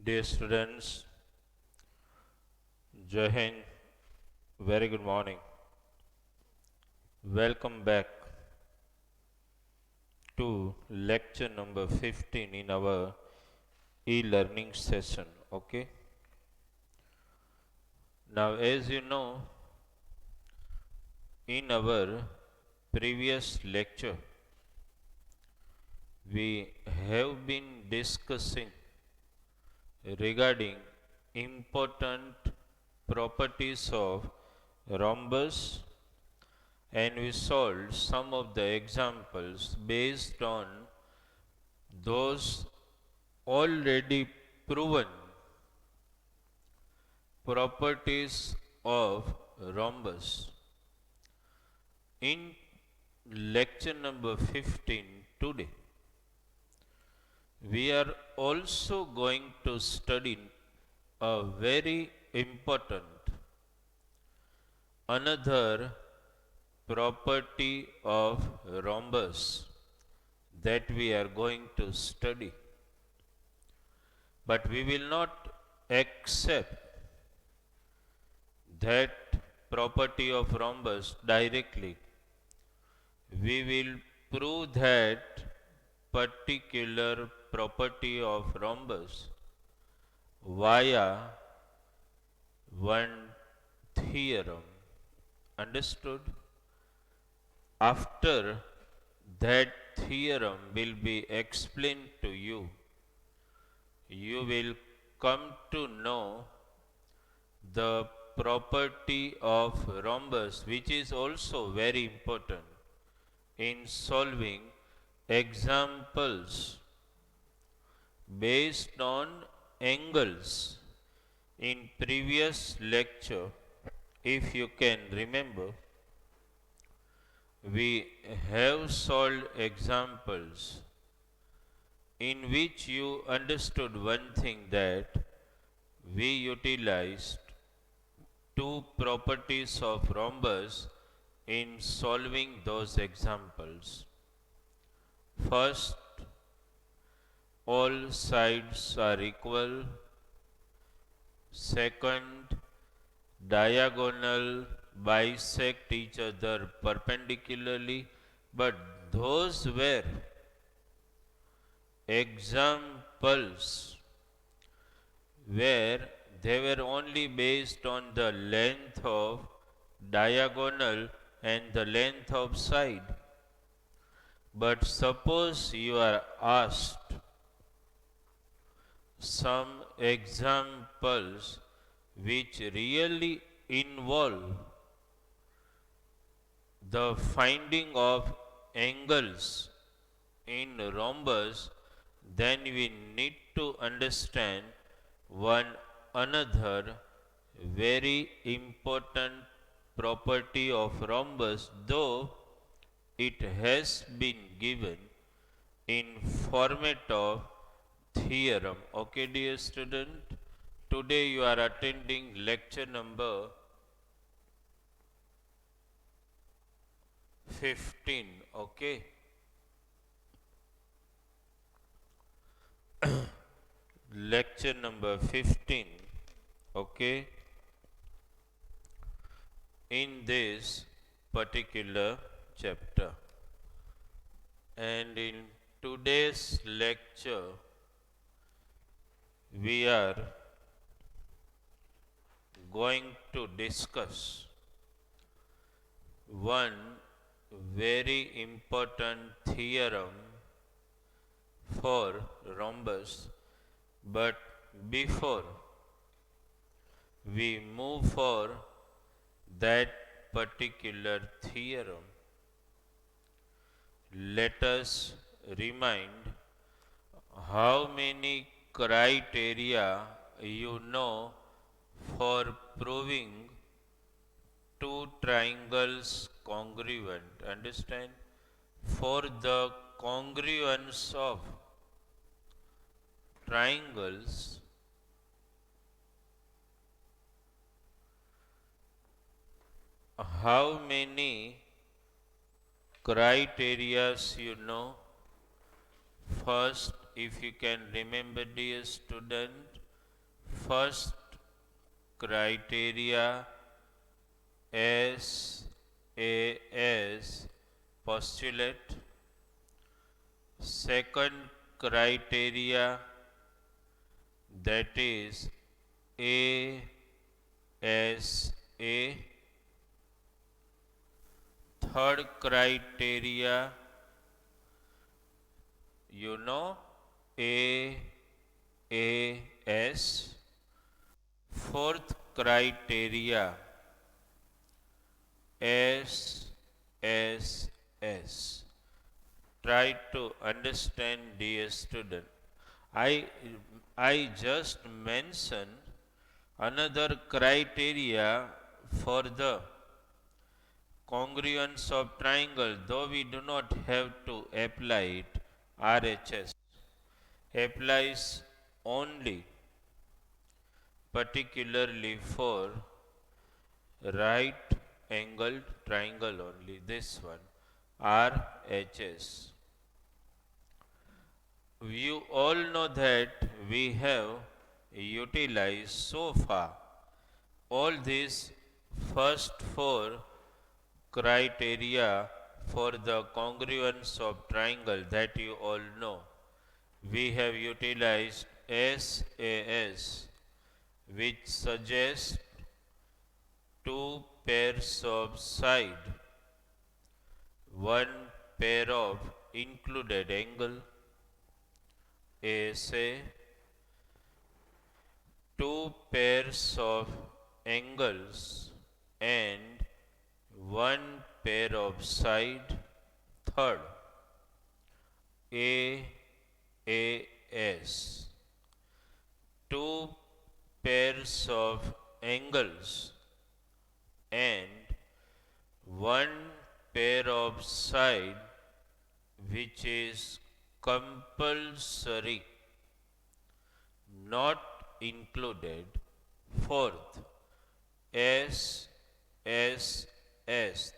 Dear students, Jai Hind, very good morning. Welcome back to lecture number 15 in our e-learning session. Okay. Now, as you know, in our previous lecture, we have been discussing regarding important properties of rhombus, and we solved some of the examples based on those already proven properties of rhombus. In lecture number 15 today, we are also going to study a very important another property of rhombus that we are going to study. But we will not accept that property of rhombus directly. We will prove that particular property of rhombus via one theorem. Understood? After that theorem will be explained to you, you will come to know the property of rhombus, which is also very important in solving examples based on angles. In previous lecture, if you can remember, we have solved examples in which you understood one thing, that we utilized two properties of rhombus in solving those examples. First, all sides are equal. Second, diagonal bisect each other perpendicularly, but those were examples where they were only based on the length of diagonal and the length of side. But suppose you are asked some examples which really involve the finding of angles in rhombus, then we need to understand one another very important property of rhombus, though it has been given in format of theorem. Okay, dear student, today you are attending lecture number 15. Okay. Lecture number 15. Okay. In this particular chapter. And in today's lecture, we are going to discuss one very important theorem for rhombus. But before we move for that particular theorem, let us remind how many criteria you know for proving two triangles congruent. Understand? For the congruence of triangles, how many criterias you know? First, if you can remember, dear student, first criteria SAS postulate. Second criteria, that is ASA. Third criteria, you know, AAS. Fourth criteria, SSS. Try to understand, dear student. I just mentioned another criteria for the congruence of triangle, though we do not have to apply it. RHS applies only particularly for right angled triangle only, this one, RHS. You all know that we have utilized so far all these first four criteria for the congruence of triangle that you all know. We have utilized SAS, which suggests two pairs of side, one pair of included angle, ASA, two pairs of angles, and one pair of side. Third, AAS, two pairs of angles and one pair of side, which is compulsory, not included. Fourth, SSS,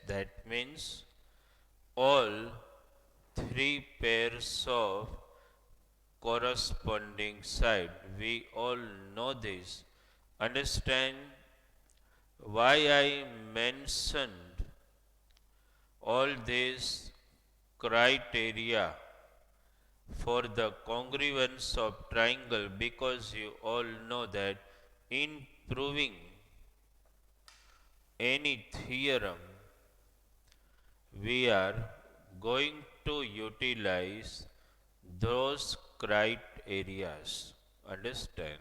that means all three pairs of corresponding side. We all know this. Understand why I mentioned all these criteria for the congruence of triangle, because you all know that in proving any theorem we are going to utilize those criterias. Understand?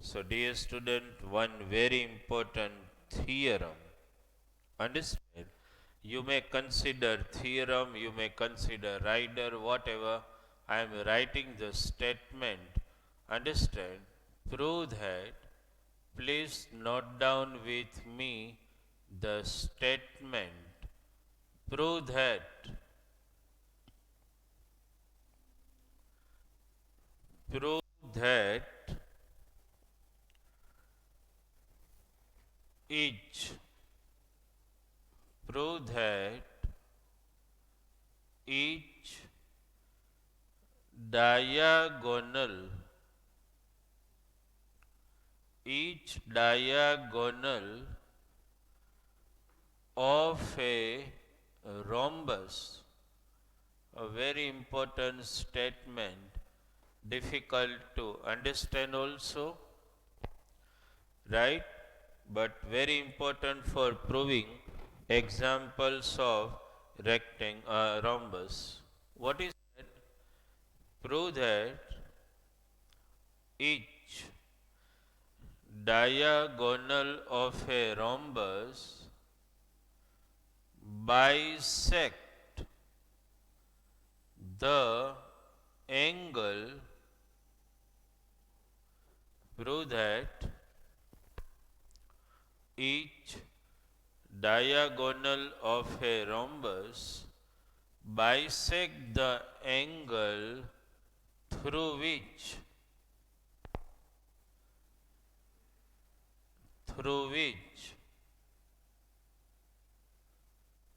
So dear student, one very important theorem. Understand? You may consider theorem, you may consider rider, whatever. I am writing the statement. Understand? Prove that. Please note down with me the statement. Prove that each diagonal of a rhombus, a very important statement, difficult to understand also, right? But very important for proving examples of rhombus. What is that? Prove that each diagonal of a rhombus bisect the angle. Prove that each diagonal of a rhombus bisect the angle through which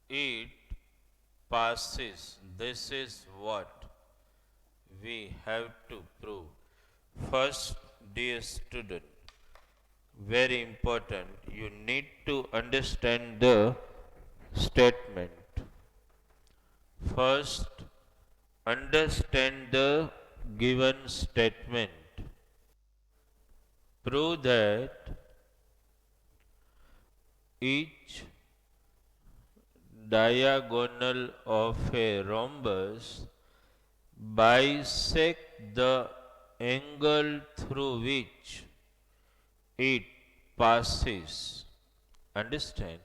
it passes. This is what we have to prove. First, dear student, very important. You need to understand the statement. First, understand the given statement. Prove that each diagonal of a rhombus bisect the angle through which it passes. Understand?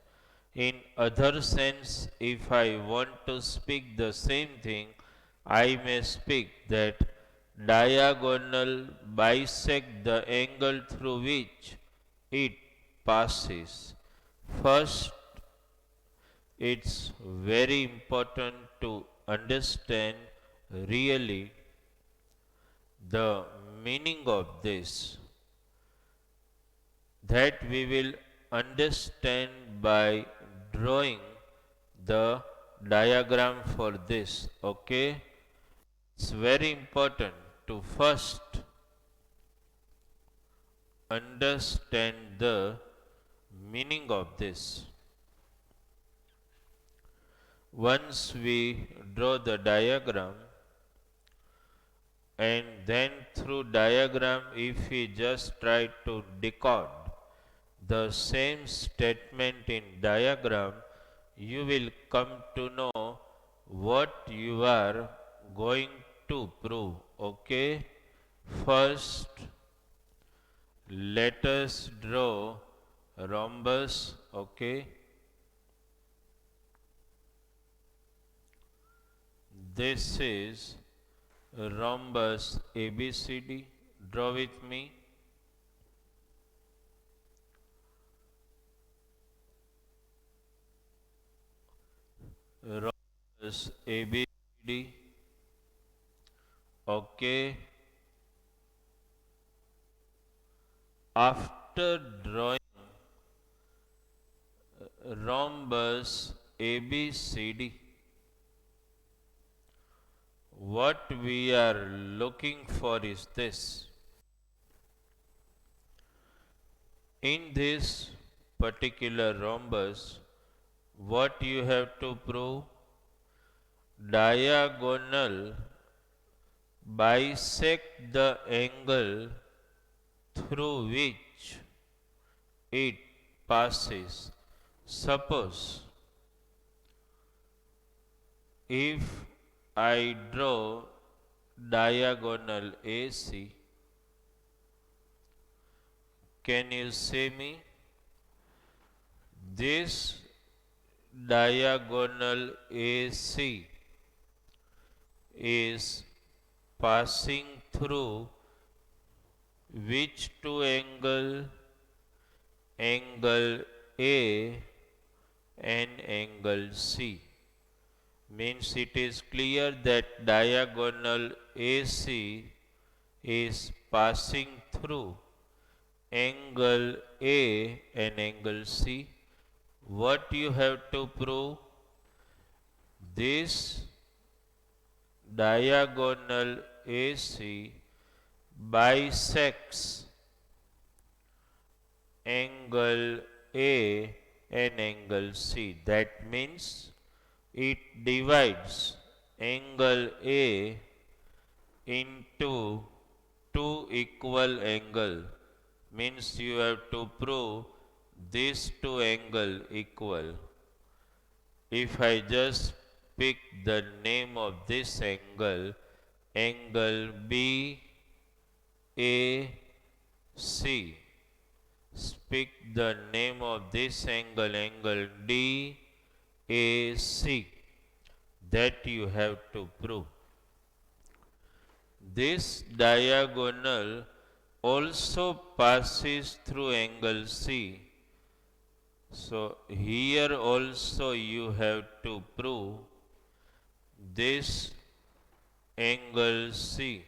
In other sense, if I want to speak the same thing, I may speak that diagonal bisect the angle through which it passes. First, it's very important to understand really the meaning of this, that we will understand by drawing the diagram for this. Okay, it's very important to first understand the meaning of this. Once we draw the diagram, and then through diagram, if we just try to decode the same statement in diagram, you will come to know what you are going to prove. Okay, first let us draw rhombus. Okay, this is rhombus ABCD. Draw with me. Rhombus ABCD. Okay. After drawing rhombus ABCD, what we are looking for is this. In this particular rhombus, what you have to prove? Diagonal bisect the angle through which it passes. Suppose if I draw diagonal AC, can you see me? This diagonal AC is passing through which two angle? Angle A and angle C. Means it is clear that diagonal AC is passing through angle A and angle C. What you have to prove? This diagonal AC bisects angle A and angle C. That means it divides angle A into two equal angle. Means you have to prove these two angle equal. If I just pick the name of this angle, angle BAC. Speak the name of this angle, angle DAC. That you have to prove. This diagonal also passes through angle C. So here also you have to prove this angle C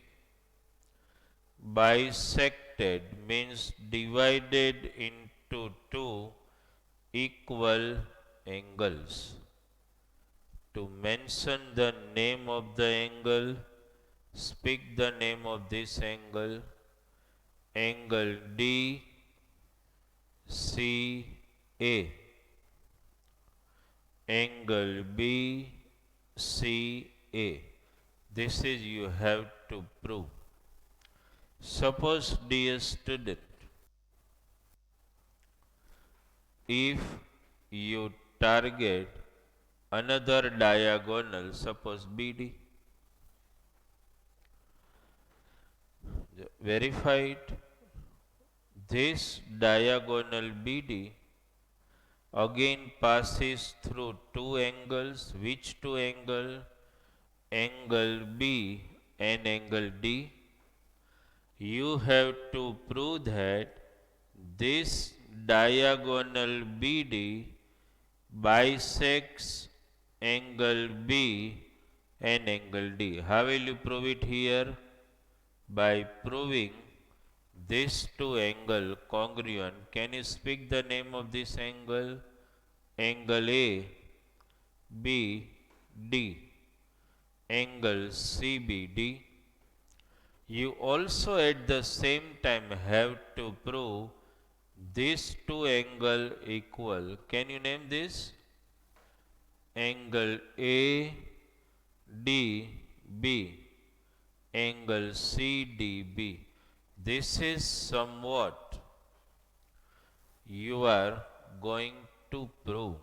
bisected, means divided into two equal angles. To mention the name of the angle, speak the name of this angle, angle D CA, angle BCA. This is you have to prove. Suppose, dear student, if you target another diagonal, suppose BD, verified this diagonal BD again passes through two angles. Which two angle? Angle B and angle D. You have to prove that this diagonal BD bisects angle B and angle D. How will you prove it here? By proving these two angle congruent. Can you speak the name of this angle? Angle A, B, D. Angle CBD. You also at the same time have to prove these two angle equal. Can you name this? Angle ADB, angle CDB. This is somewhat you are going to prove.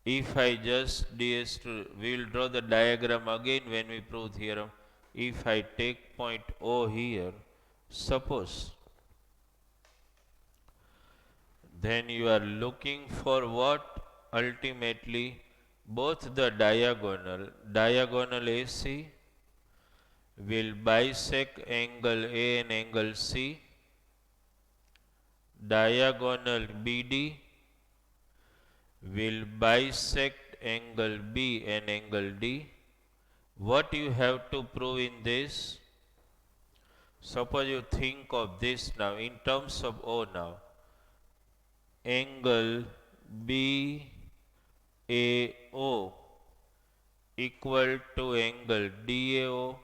If I just we will draw the diagram again when we prove theorem. If I take point O here, suppose, then you are looking for what? Ultimately, both the diagonal AC will bisect angle A and angle C. Diagonal BD will bisect angle B and angle D. What you have to prove in this? Suppose you think of this now in terms of O now. Angle BAO equal to angle DAO.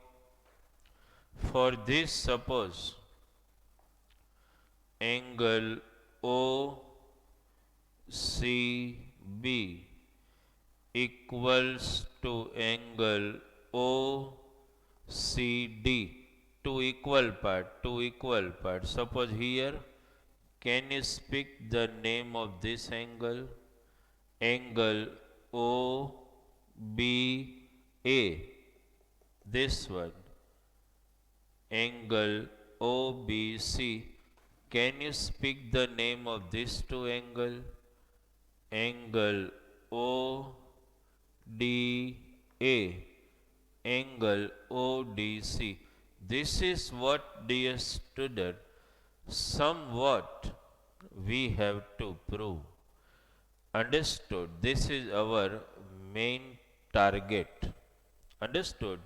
For this, suppose angle OCB equals to angle OCD. Two equal part. Suppose here, can you speak the name of this angle? Angle OBA. This one. Angle OBC. Can you speak the name of these two angle? Angle ODA. Angle ODC. This is what, dear student, somewhat we have to prove. Understood? This is our main target. Understood?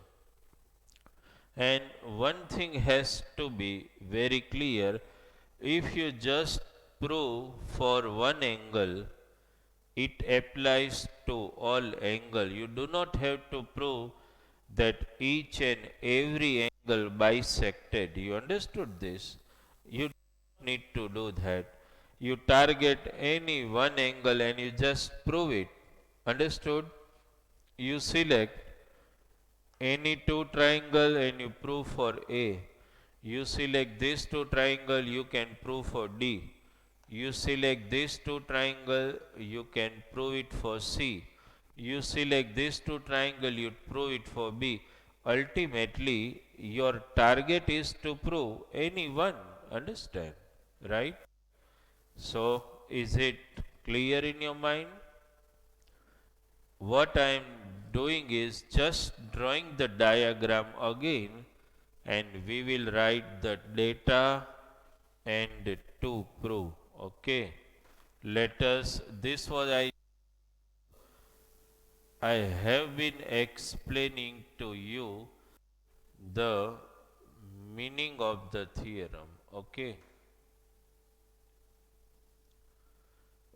And one thing has to be very clear. If you just prove for one angle, it applies to all angle. You do not have to prove that each and every angle bisected. You understood this? You don't need to do that. You target any one angle and you just prove it. Understood? You select any two triangle and you prove for A. You select this two triangle, you can prove for D. You select this two triangle, you can prove it for C. You select this two triangle, you prove it for B. Ultimately, your target is to prove any one. Understand? Right? So, is it clear in your mind? What I am doing is just drawing the diagram again, and we will write the data and to prove. Okay. Let us, this was I have been explaining to you the meaning of the theorem. Okay.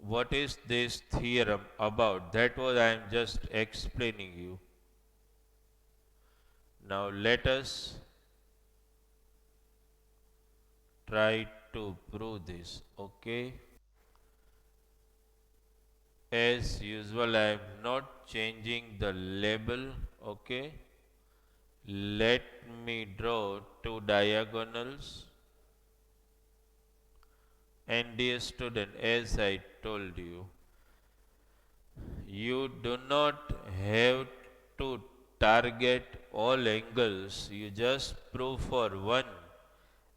What is this theorem about? That was I am just explaining you. Now let us try to prove this. Okay. As usual, I am not changing the label. Okay. Let me draw two diagonals. And dear student, as I told you, you do not have to target all angles. You just prove for one.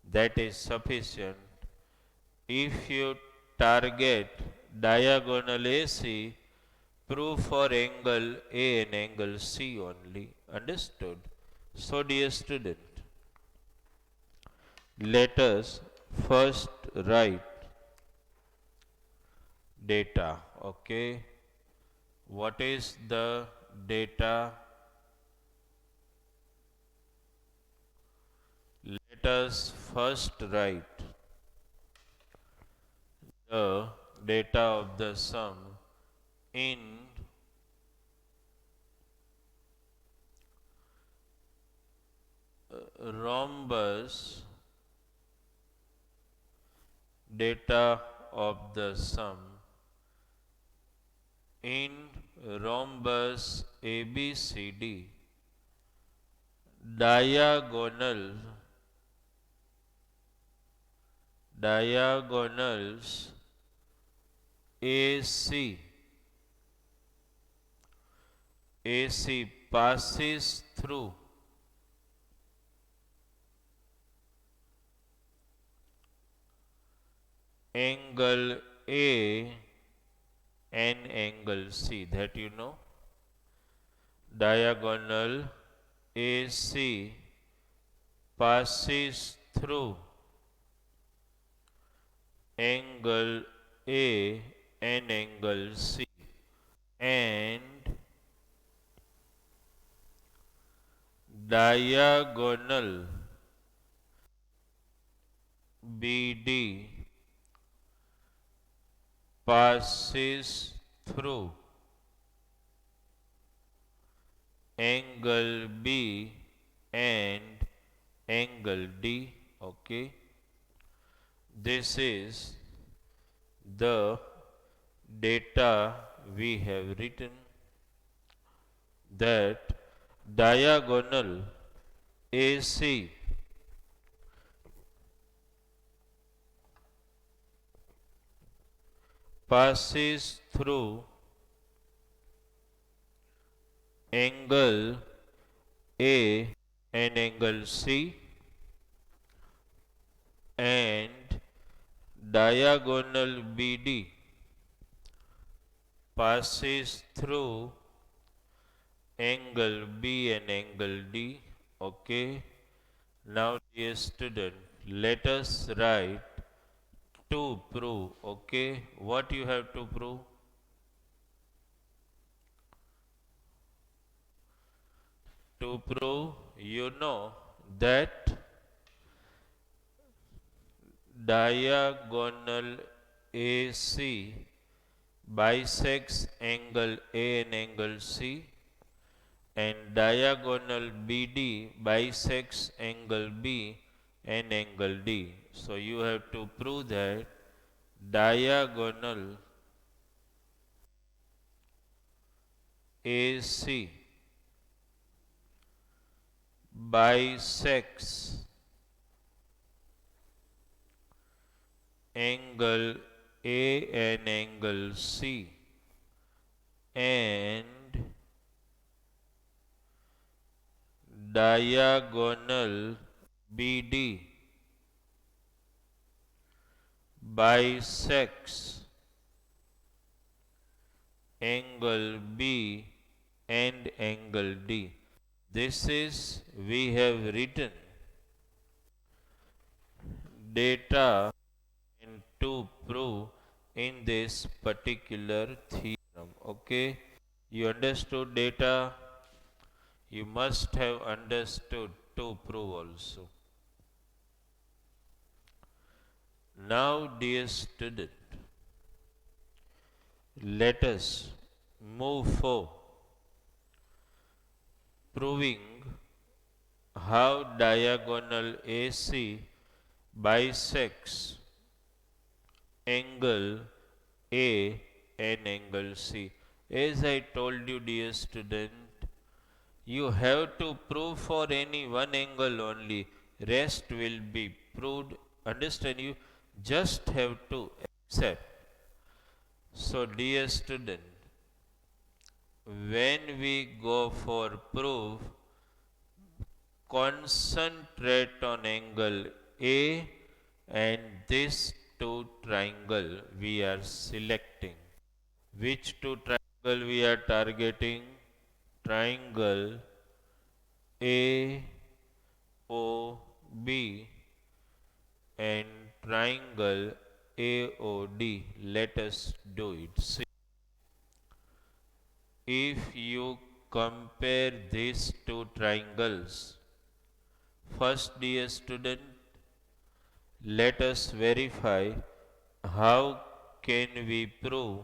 That is sufficient. If you target diagonal AC, prove for angle A and angle C only. Understood? So, dear student, let us first write data. Okay. What is the data? Let us first write the data of the sum in rhombus, data of the sum in rhombus ABCD, diagonals AC passes through angle A and angle C, that you know. Diagonal AC passes through angle A and angle C, and diagonal BD passes through angle B and angle D. Okay. This is the data we have written, that diagonal AC passes through angle A and angle C, and diagonal BD passes through angle B and angle D. Okay. Now, dear student, let us write to prove. Okay. What you have to prove? To prove, you know that diagonal AC bisects angle A and angle C, and diagonal BD bisects angle B and angle D. So you have to prove that diagonal AC bisects angle A and angle C, and diagonal BD bisects angle B and angle D. This is, we have written data and to prove in this particular theorem. Okay, you understood data, you must have understood to prove also. Now, dear student, let us move for proving how diagonal AC bisects angle A and angle C. As I told you, dear student, you have to prove for any one angle only. Rest will be proved. Understand? You just have to accept. So, dear student, when we go for proof, concentrate on angle A and this two triangle we are selecting. Which two triangle we are targeting? Triangle A O B and triangle AOD. Let us do it. See, if you compare these two triangles, first, dear student, let us verify how can we prove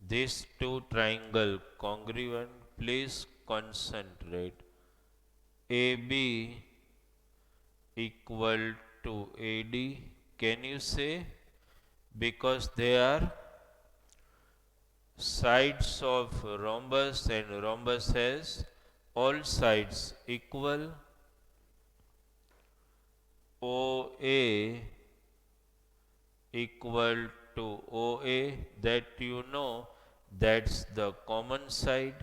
these two triangle congruent. Please concentrate. AB equal to AD. Can you say? Because they are sides of rhombus and rhombus has all sides equal. OA equal to OA, that you know, that's the common side.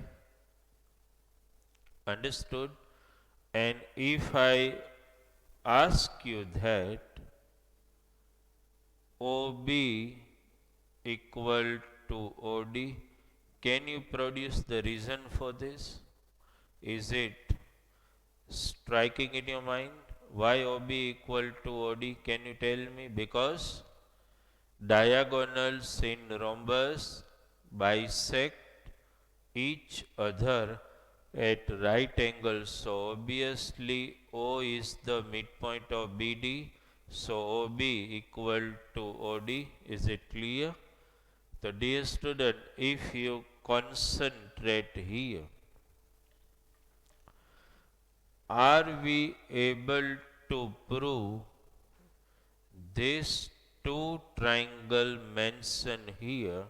Understood? And if I ask you that OB equal to OD, can you produce the reason for this? Is it striking in your mind? Why OB equal to OD? Can you tell me? Because diagonals in rhombus bisect each other at right angles. So obviously O is the midpoint of BD. So OB equal to OD. Is it clear? So dear student, if you concentrate here, are we able to prove these two triangle mentioned here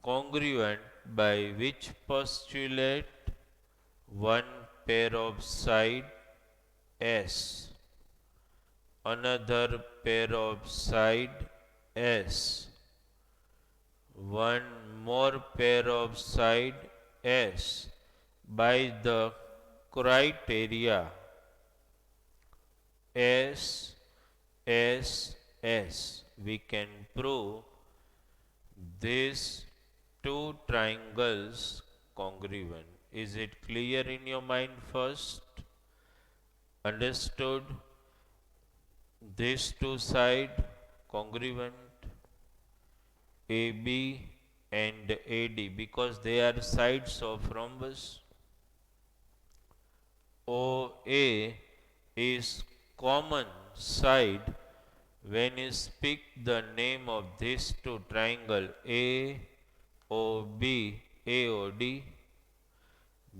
congruent by which postulate? One pair of side S, another pair of side S, one more pair of side S by the criteria S, S, S. We can prove these two triangles congruent. Is it clear in your mind first? Understood? These two sides congruent, AB and AD, because they are sides of rhombus. OA is common side when you speak the name of these two triangle AOB, AOD,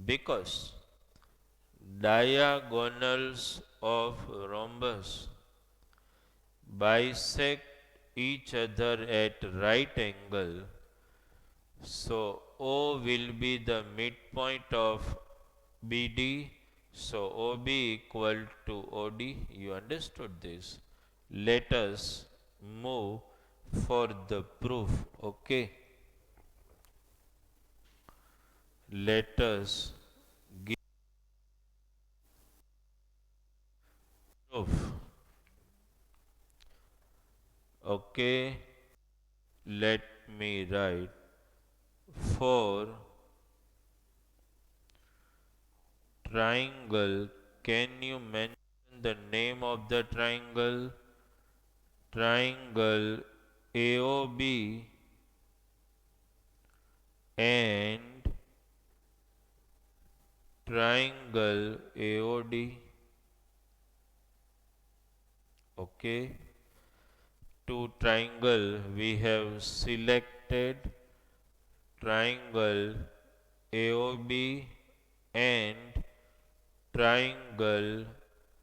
because diagonals of rhombus bisect each other at right angle. So O will be the midpoint of BD. So OB equal to OD. You understood this? Let us move for the proof. Okay. Let us give proof. Okay. Let me write for triangle. Can you mention the name of the triangle? Triangle AOB and triangle AOD. Okay. Two triangle we have selected, triangle AOB and triangle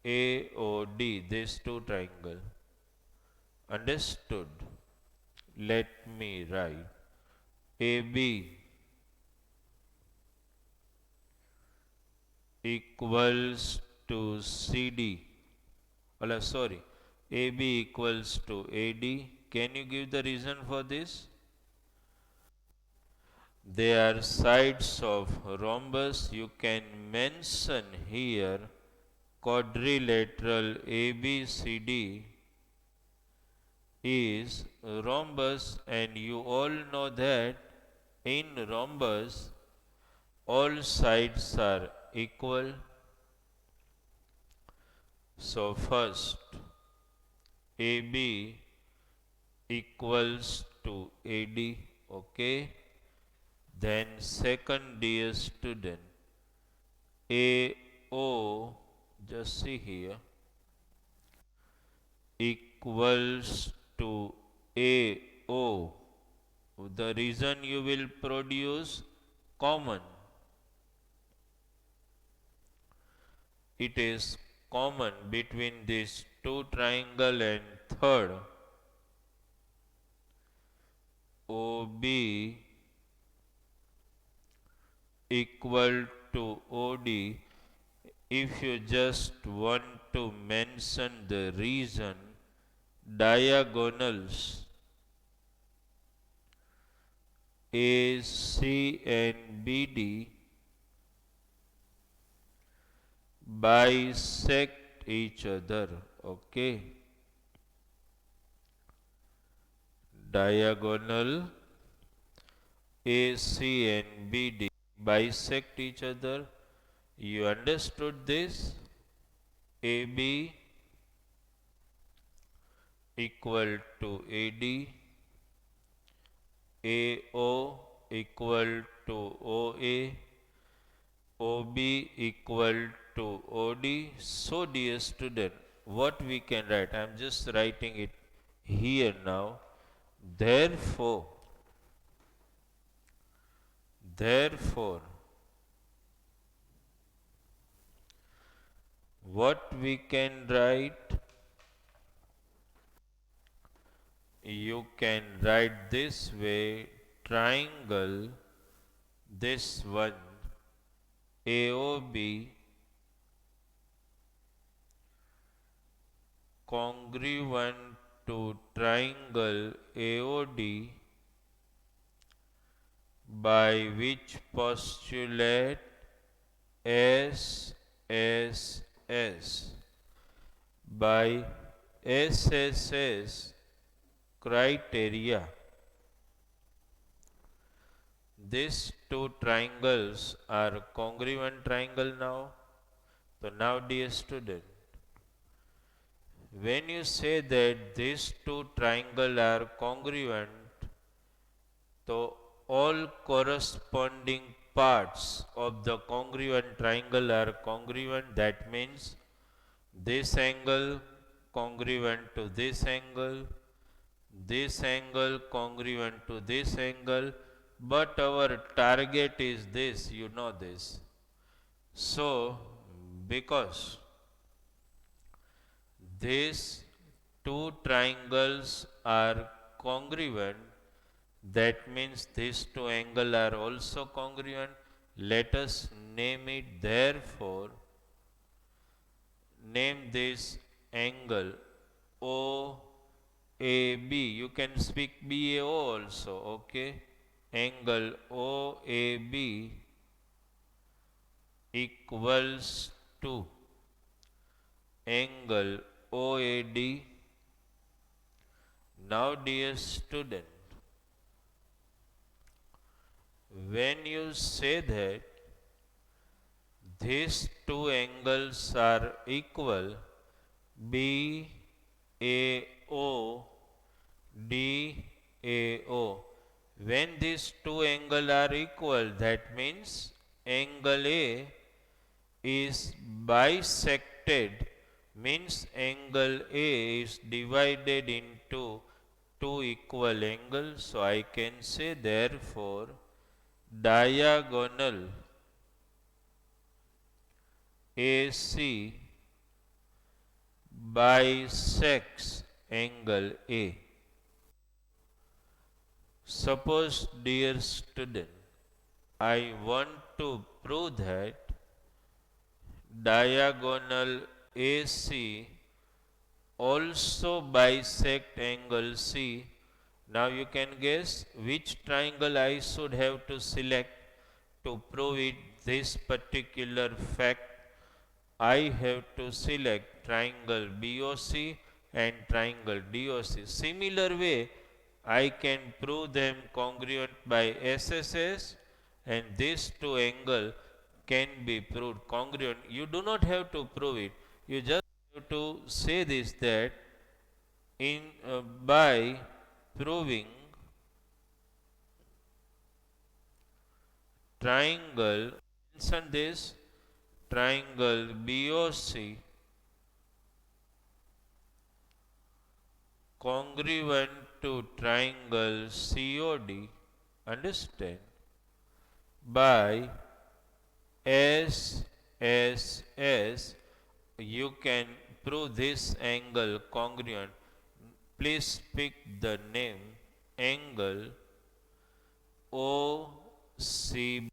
AOD, these two triangle. Understood? let me write AB equals to CD. Sorry, AB equals to AD. Can you give the reason for this? They are sides of rhombus. You can mention here quadrilateral ABCD is rhombus, and you all know that in rhombus all sides are equal. So first AB equals to AD, okay. Then second, dear student, AO, just see here, equals to AO. The reason you will produce common. It is common between these two triangle, and third, OB equal to OD. If you just want to mention the reason, diagonals AC and BD bisect each other, okay. Diagonal AC and BD bisect each other. You understood this? AB equal to AD, AO equal to OA, OB equal to OD. So dear student, what we can write, I am just writing it here now. Therefore, what we can write, you can write this way: triangle, this one, AOB, congruent to triangle AOD, by which postulate SSS. By SSS criteria, these two triangles are congruent triangle now. So now, dear student, when you say that these two triangles are congruent, so all corresponding parts of the congruent triangle are congruent. That means this angle congruent to this angle congruent to this angle, but our target is this, you know this. So because these two triangles are congruent, that means these two angles are also congruent. Let us name it. Therefore, name this angle OAB. You can speak BAO also, okay. Angle OAB equals to angle OAD. Now, dear student, when you say that these two angles are equal, BAO, DAO, when these two angles are equal, that means angle A is bisected, means angle A is divided into two equal angles. So I can say, therefore, diagonal AC bisects angle A. Suppose, dear student, I want to prove that diagonal AC also bisect angle C. Now you can guess which triangle I should have to select to prove it this particular fact. I have to select triangle BOC and triangle DOC. Similar way, I can prove them congruent by SSS, and these two angle can be proved congruent. You do not have to prove it. You just have to say this, that in by proving triangle, mention this, triangle BOC congruent to triangle COD, understand, by SSS, you can prove this angle congruent. Please pick the name angle OCB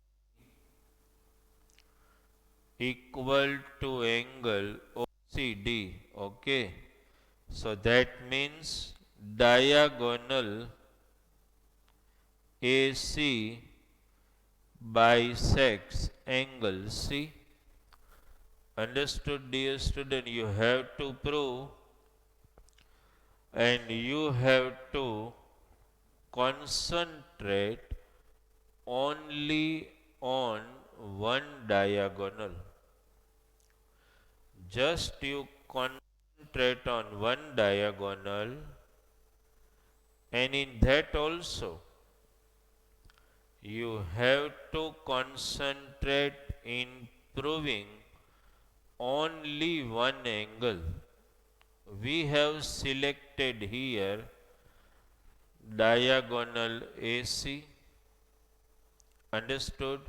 equal to angle OCD. Okay. So that means diagonal AC bisects angle C. Understood, dear student? You have to prove, and you have to concentrate only on one diagonal. Just you concentrate on one diagonal, and in that also you have to concentrate in proving only one angle. We have selected here diagonal AC, understood,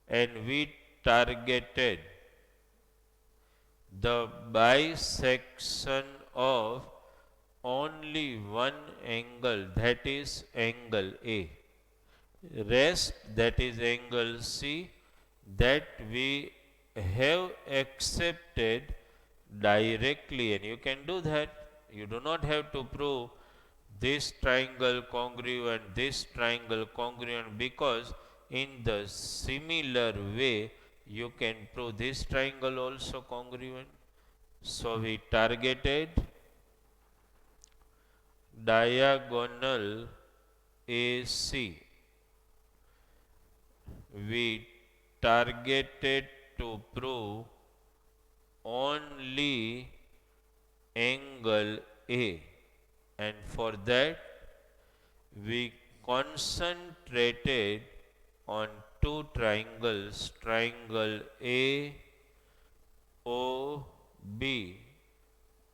and we targeted the bisection of only one angle, that is angle A. Rest, that is angle C, that we have accepted directly, and you can do that. You do not have to prove this triangle congruent, this triangle congruent, because in the similar way you can prove this triangle also congruent. So we targeted diagonal AC. We targeted to prove only angle A, and for that we concentrated on two triangles, triangle AOB,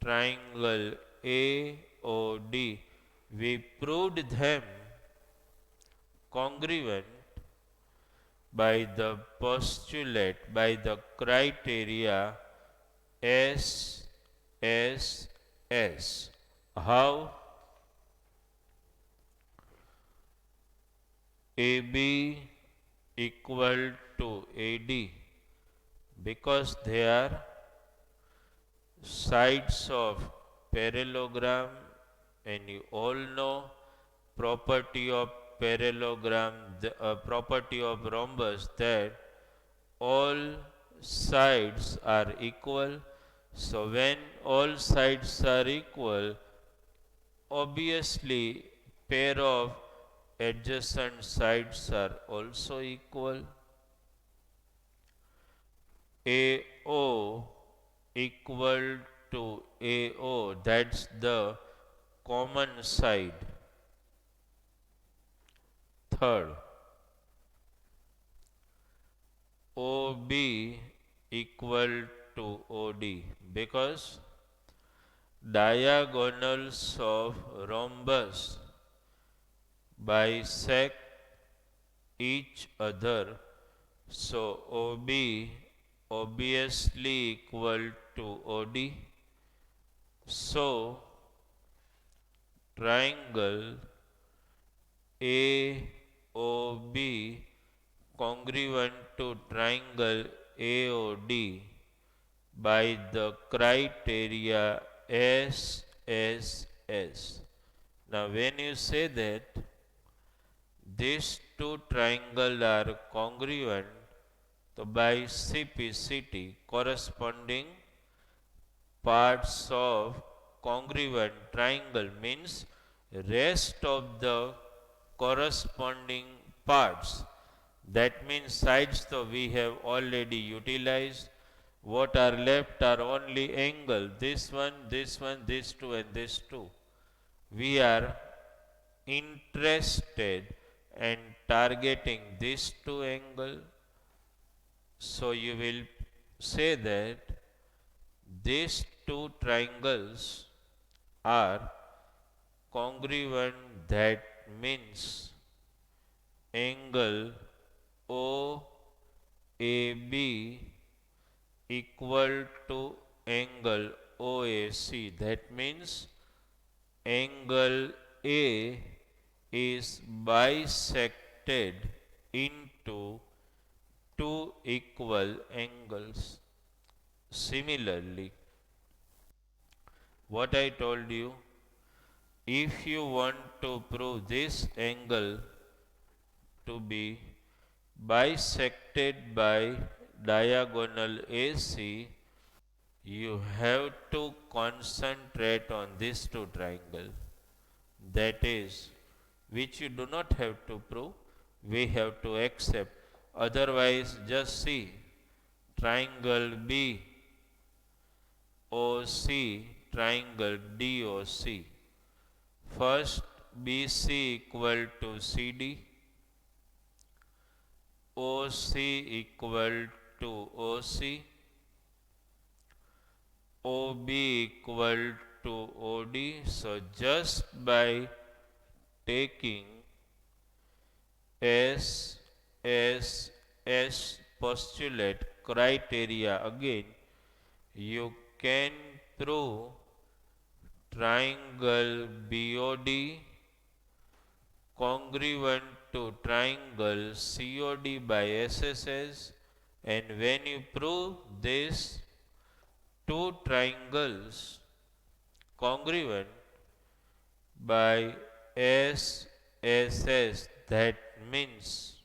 triangle AOD. We proved them congruent by the postulate, by the criteria SSS. How? AB equal to AD, because they are sides of parallelogram, and you all know property of parallelogram, the property of rhombus, that all sides are equal. So when all sides are equal, obviously pair of adjacent sides are also equal. AO equal to AO, that's the common side. Third, OB equal to OD, because diagonals of rhombus bisect each other. So OB obviously equal to OD. So triangle AOB congruent to triangle AOD by the criteria SSS. Now when you say that these two triangles are congruent, so by CPCT corresponding parts of congruent triangle means rest of the corresponding parts. That means sides though we have already utilized. What are left are only angle. This one, this two and this two. We are interested and targeting these two angle. So you will say that these two triangles are congruent. That means angle OAB equal to angle OAC. That means angle A is bisected into two equal angles. Similarly, what I told you, if you want to prove this angle to be bisected by diagonal AC, you have to concentrate on these two triangles. That is, which you do not have to prove, we have to accept. Otherwise, just see triangle BOC, triangle DOC. First, BC equal to CD, OC equal to OC, OB equal to OD. So just by taking SSS postulate criteria again, you can prove triangle BOD congruent to triangle COD by SSS, and when you prove this two triangles congruent by SSS, that means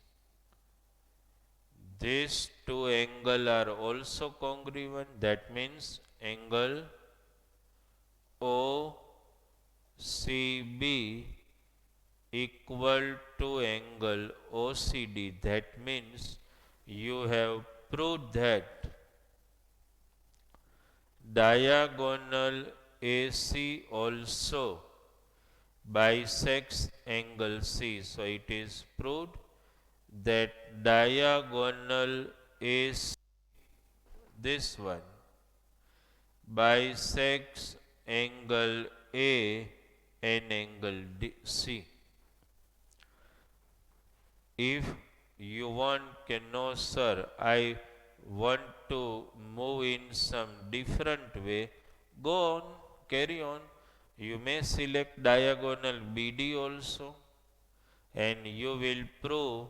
these two angles are also congruent. That means angle OCB equal to angle OCD. That means you have proved that diagonal AC also bisects angle C. So it is proved that diagonal AC, this one, bisects angle A and angle C. If you can know, sir, I want to move in some different way, go on, carry on. You may select diagonal BD also, and you will prove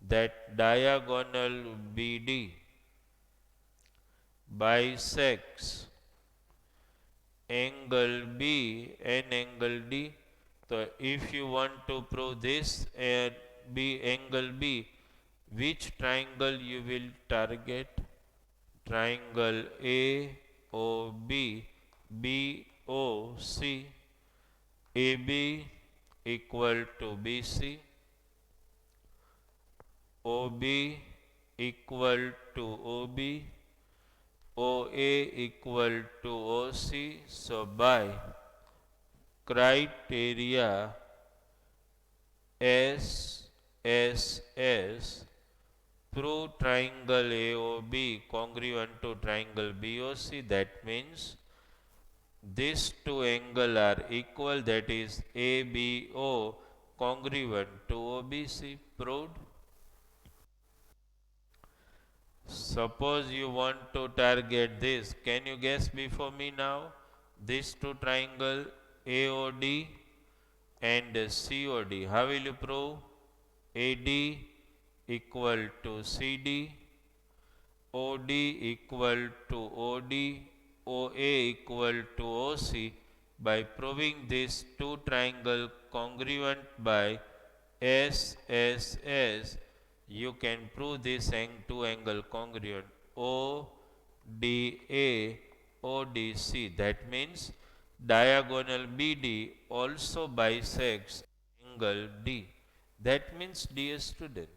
that diagonal BD bisects angle B and angle D. So if you want to prove this angle B, which triangle you will target? Triangle AOB BOC, AB equal to BC, OB equal to OB, OA equal to OC. So by criteria SSS, prove triangle AOB congruent to triangle BOC. That means these two angles are equal. That is ABO congruent to OBC. Proved. Suppose you want to target this. Can you guess before me now? These two triangle AOD and COD. How will you prove? AD equal to CD, OD equal to OD, OA equal to OC. By proving these two triangles congruent by SSS, you can prove this two angle congruent ODA, ODC. That means diagonal BD also bisects angle D. That means, dear student,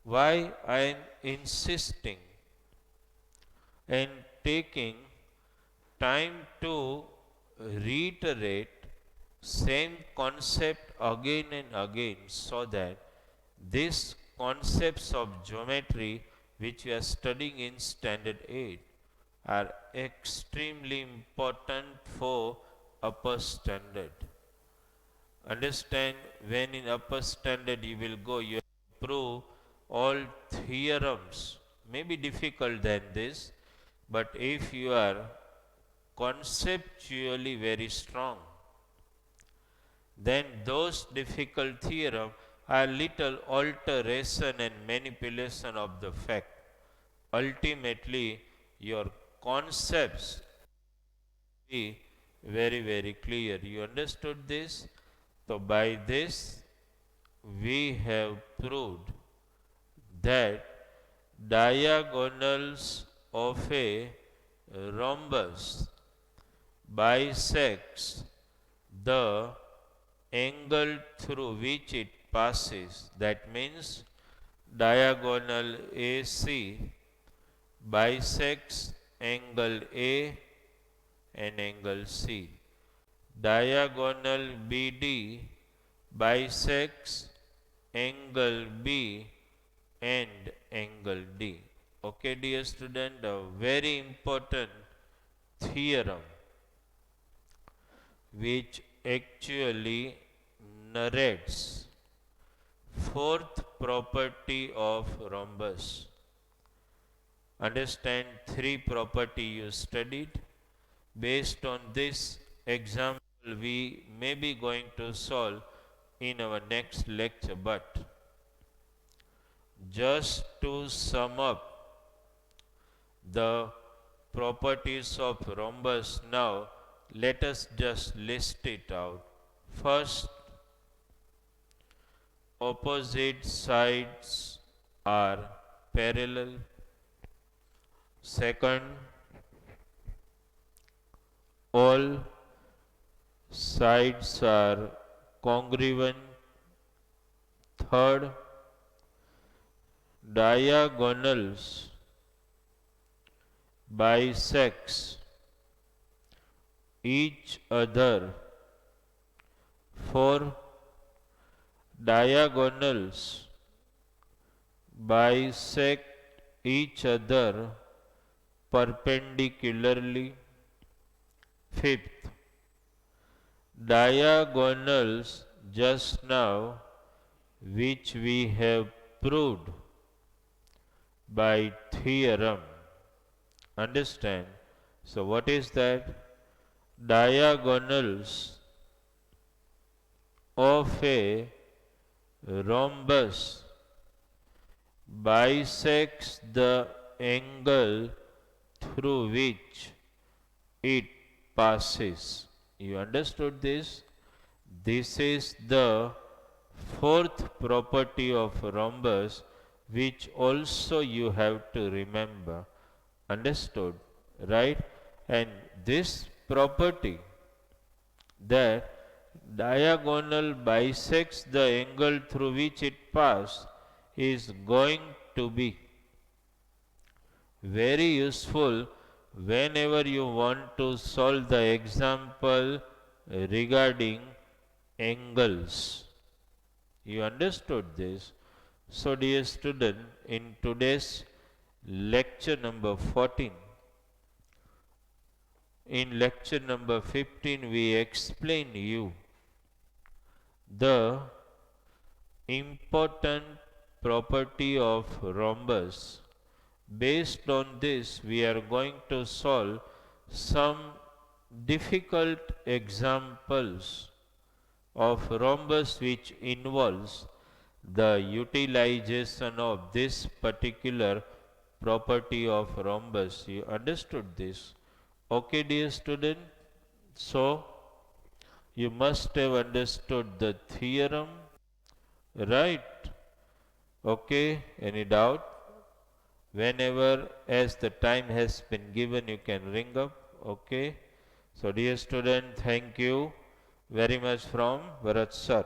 why I am insisting and taking time to reiterate same concept again and again, so that these concepts of geometry which we are studying in standard 8 are extremely important for upper standard. Understand, when in upper standard you will go, you have to prove all theorems. May be difficult than this, but if you are conceptually very strong, then those difficult theorems are little alteration and manipulation of the fact. Ultimately, your concepts be very, very clear. You understood this? So by this we have proved that diagonals of a rhombus bisects the angle through which it passes. That means diagonal AC bisects angle A and angle C. Diagonal BD bisects angle B and angle D. Okay, dear student, a very important theorem which actually narrates fourth property of rhombus. Understand, three property you studied. Based on this example, we may be going to solve in our next lecture, but just to sum up the properties of rhombus now, let us just list it out. First, opposite sides are parallel. Second, all sides are congruent. Third, diagonals bisects each other. Fourth, diagonals bisect each other perpendicularly. Fifth, diagonals just now which we have proved by theorem. Understand? So what is that? Diagonals of a rhombus bisects the angle through which it passes. You understood this? This is the fourth property of rhombus, which also you have to remember. Understood? Right? And this property, that diagonal bisects the angle through which it passes, is going to be very useful whenever you want to solve the example regarding angles. You understood this? So dear student, in today's lecture number 14, in lecture number 15 we explain you the important property of rhombus. Based on this, we are going to solve some difficult examples of rhombus which involves the utilization of this particular property of rhombus. You understood this? Okay, dear student. So, you must have understood the theorem, right? Okay, any doubt? Whenever as the time has been given, you can ring up. Okay. So, dear student, thank you very much from Bharat sir.